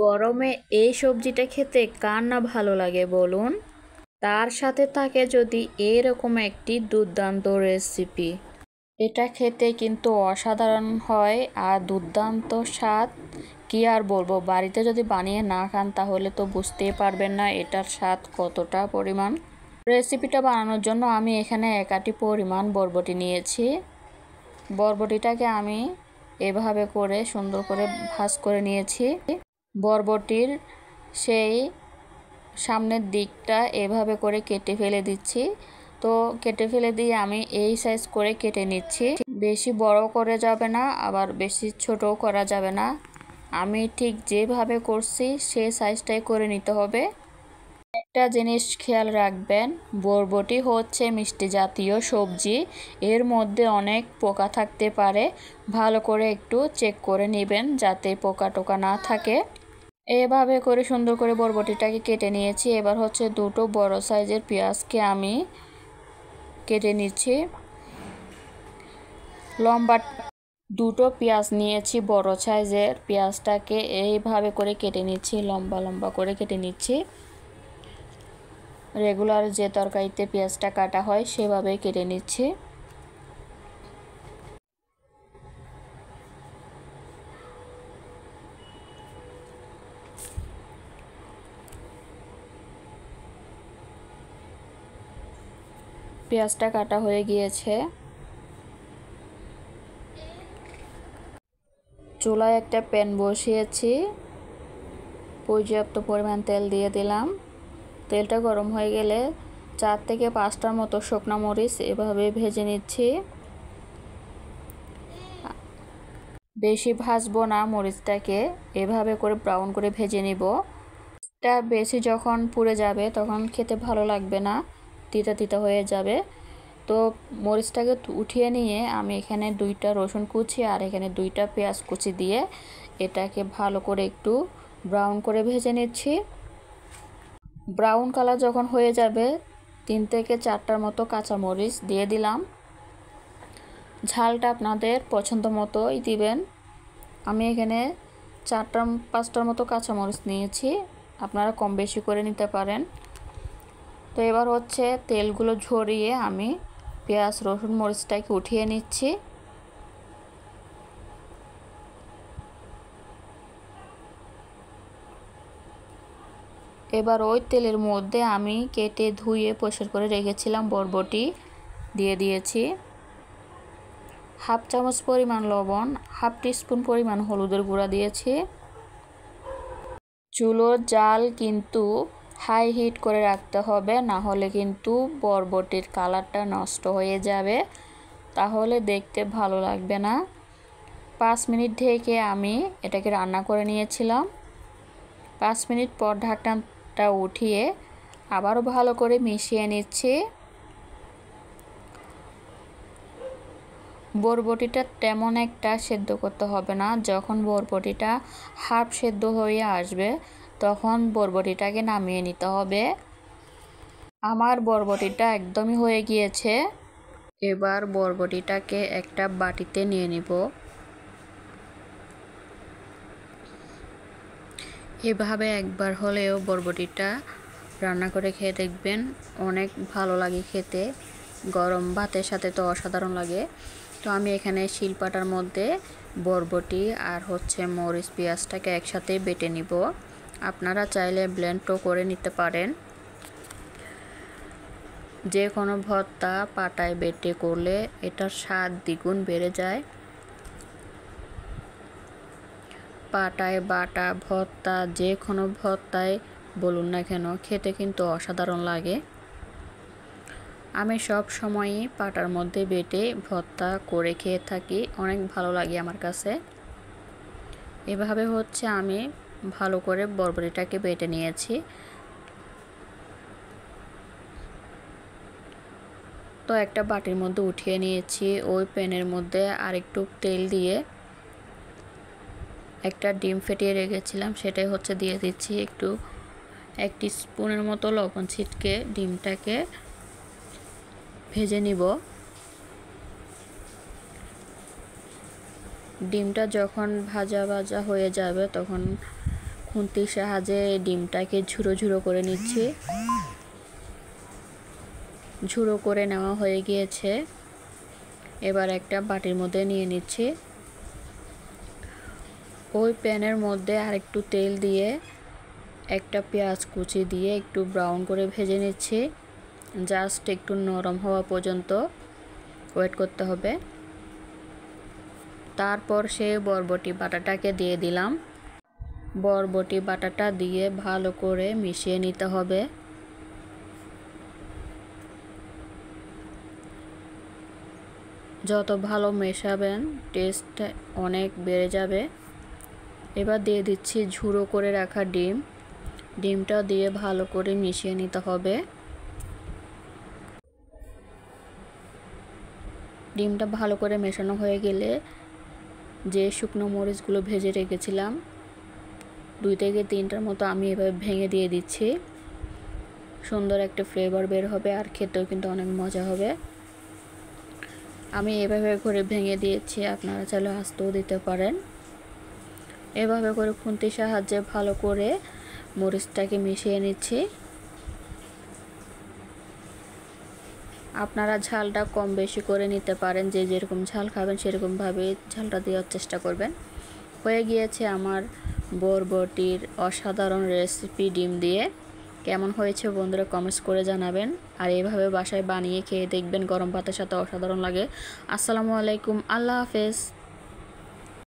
গরমে এই সবজিটা খেতে কার না ভালো লাগে বলুন। তার সাথে থাকে যদি এরকম একটি দুর্দান্ত রেসিপি। এটা খেতে কিন্তু অসাধারণ হয় আর দুর্দান্ত স্বাদ। কি আর বলবো, বাড়িতে যদি বানিয়ে না খান তাহলে তো বুঝতেই পারবেন না এটার স্বাদ কতটা পরিমাণ। রেসিপিটা বানানোর জন্য আমি এখানে 1 আটি পরিমাণ বরবটি নিয়েছি। বরবটিটাকে আমি এভাবে করে সুন্দর করে ভাজ করে নিয়েছি। বরবটির সেই সামনের দিকটা এভাবে করে কেটে ফেলে দিচ্ছি। তো কেটে ফেলে দিয়ে আমি এই সাইজ করে কেটে নিচ্ছি। বেশি বড় করে যাবে না, আবার বেশি ছোটও করা যাবে না। আমি ঠিক যেভাবে করছি সেই সাইজটাই করে নিতে হবে। একটা জিনিস খেয়াল রাখবেন, বরবটি হচ্ছে মিষ্টি জাতীয় সবজি, এর মধ্যে অনেক পোকা থাকতে পারে। ভালো করে একটু চেক করে নেবেন যাতে পোকা টোকা না থাকে। এভাবে করে সুন্দর করে বরবটিটাকে কেটে নিয়েছি। এবার হচ্ছে দুটো বড় সাইজের পেঁয়াজকে আমি কেটে নিচ্ছি। লম্বা দুটো পেঁয়াজ নিয়েছি, বড় সাইজের পেঁয়াজটাকে এইভাবে করে কেটে নিচ্ছি, লম্বা লম্বা করে কেটে নিচ্ছি। রেগুলার যে তরকারিতে পেঁয়াজটা কাটা হয় সেভাবে কেটে নিচ্ছি। পেঁয়াজটা কাটা হয়ে গিয়েছে। চুলায় একটা প্যান বসিয়েছি, পর্যাপ্ত পরিমাণ তেল দিয়ে দিলাম। তেলটা গরম হয়ে গেলে 4 থেকে 5টার মতো শুকনো মরিচ এভাবে ভেজে নিচ্ছি। বেশি ভাজবো না মরিচটাকে, এভাবে করে ব্রাউন করে ভেজে নিব। এটা বেশি যখন পুড়ে যাবে তখন খেতে ভালো লাগবে না, তিতা তিতা হয়ে যাবে। তো মরিচটাকে উঠিয়ে নিয়ে আমি এখানে 2টা রসুন কুচি আর এখানে 2টা পেঁয়াজ কুচি দিয়ে এটাকে ভালো করে একটু ব্রাউন করে ভেজে নিচ্ছি। ব্রাউন কালার যখন হয়ে যাবে 3 থেকে 4টার মতো কাঁচামরিচ দিয়ে দিলাম। ঝালটা আপনাদের পছন্দ মতোই দিবেন। আমি এখানে 4-5টার মতো কাঁচামরিচ নিয়েছি, আপনারা কম বেশি করে নিতে পারেন। তো এবার হচ্ছে তেলগুলো ঝরিয়ে আমি পেঁয়াজ রসুন মরিচটাকে উঠিয়ে নিচ্ছি। এবার ওই তেলের মধ্যে আমি কেটে ধুয়ে পরিষ্কার করে রেখেছিলাম বরবটি দিয়ে দিয়েছি। 1/2 চামচ পরিমাণ লবণ, 1/2 টিস্পুন পরিমাণ হলুদের গুঁড়া দিয়েছি। চুলোর জাল কিন্তু হাই হিট করে রাখতে হবে, না হলে কিন্তু বরবটির কালারটা নষ্ট হয়ে যাবে, তাহলে দেখতে ভালো লাগবে না। 5 মিনিট ঢেকে আমি এটাকে রান্না করে নিয়েছিলাম। 5 মিনিট পর ঢাকনাটা উঠিয়ে আবারও ভালো করে মিশিয়ে নিচ্ছি। বরবটিটা তেমন একটা সেদ্ধ করতে হবে না, যখন বরবটিটা হাফ সেদ্ধ হয়ে আসবে তখন বরবটিটাকে নামিয়ে নিতে হবে। আমার বরবটিটা একদমই হয়ে গিয়েছে। এবার বরবটিটাকে একটা বাটিতে নিয়ে নিব। এভাবে একবার হলেও বরবটিটা রান্না করে খেয়ে দেখবেন, অনেক ভালো লাগে খেতে। গরম ভাতের সাথে তো অসাধারণ লাগে। তো আমি এখানে শিলপাটার মধ্যে বরবটি আর হচ্ছে মরিচ পেঁয়াজটাকে একসাথে বেটে নিব। আপনারা চাইলে ব্লেন্ডও করে নিতে পারেন। যে কোনো ভর্তা পাটায় বেটে করলে এটার স্বাদ দ্বিগুণ বেড়ে যায়। পাটায় বাটা ভর্তা যে কোনো ভর্তায় বলুন না কেন খেতে কিন্তু অসাধারণ লাগে। আমি সব সময়ই পাটার মধ্যে বেটে ভর্তা করে খেয়ে থাকি, অনেক ভালো লাগে আমার কাছে। এভাবে হচ্ছে আমি ভালো করে বরবটিটাকে বেটে নিয়েছি। তো একটা বাটির মধ্যে উঠিয়ে নিয়েছি। ওই প্যানের মধ্যে আরেকটু তেল দিয়ে একটা ডিম ফেটিয়ে রেখেছিলাম, সেটাই হচ্ছে দিয়ে দিচ্ছি। একটু 1 টিস্পুনের মতো লবণ ছিটকে ডিমটাকে ভেজে নিব। ডিমটা যখন ভাজা ভাজা হয়ে যাবে তখন খুন্তির সাহায্যে ডিমটাকে ঝুরো ঝুরো করে নিচ্ছি। ঝুরো করে নেওয়া হয়ে গিয়েছে। এবার একটা বাটির মধ্যে নিয়ে নিচ্ছি। ওই প্যানের মধ্যে আরেকটু তেল দিয়ে একটা পেঁয়াজ কুচি দিয়ে একটু ব্রাউন করে ভেজে নিচ্ছি। জাস্ট একটু নরম হওয়া পর্যন্ত ওয়েট করতে হবে। তারপর সেই বরবটি বাটাটাকে দিয়ে দিলাম। বরবটি বাটাটা দিয়ে ভালো করে মিশিয়ে নিতে হবে। যত ভালো মেশাবেন টেস্ট অনেক বেড়ে যাবে। এবার দিয়ে দিচ্ছি ঝুরো করে রাখা ডিম। ডিমটা দিয়ে ভালো করে মিশিয়ে নিতে হবে। ডিমটা ভালো করে মেশানো হয়ে গেলে যে শুকনো মরিচগুলো ভেজে রেখেছিলাম 2 থেকে 3টার মতো আমি এভাবে ভেঙে দিয়ে দিচ্ছি। সুন্দর একটা ফ্লেভার বের হবে আর খেতেও কিন্তু অনেক মজা হবে। আমি এভাবে করে ভেঙে দিয়েছি, আপনারা চাইলে আস্তেও দিতে পারেন। এভাবে করে খুন্তির সাহায্যে ভালো করে মরিচটাকে মিশিয়ে নিচ্ছি। আপনারা ঝালটা কম বেশি করে নিতে পারেন, যে যেরকম ঝাল খাবেন সেরকমভাবে ঝালটা দেওয়ার চেষ্টা করবেন। হয়ে গিয়েছে আমার বরবটির অসাধারণ রেসিপি ডিম দিয়ে। কেমন হয়েছে বন্ধুরা কমেন্টস করে জানাবেন। আর এইভাবে বাসায় বানিয়ে খেয়ে দেখবেন, গরম ভাতের সাথে অসাধারণ লাগে। আসসালামু আলাইকুম, আল্লাহ হাফেজ।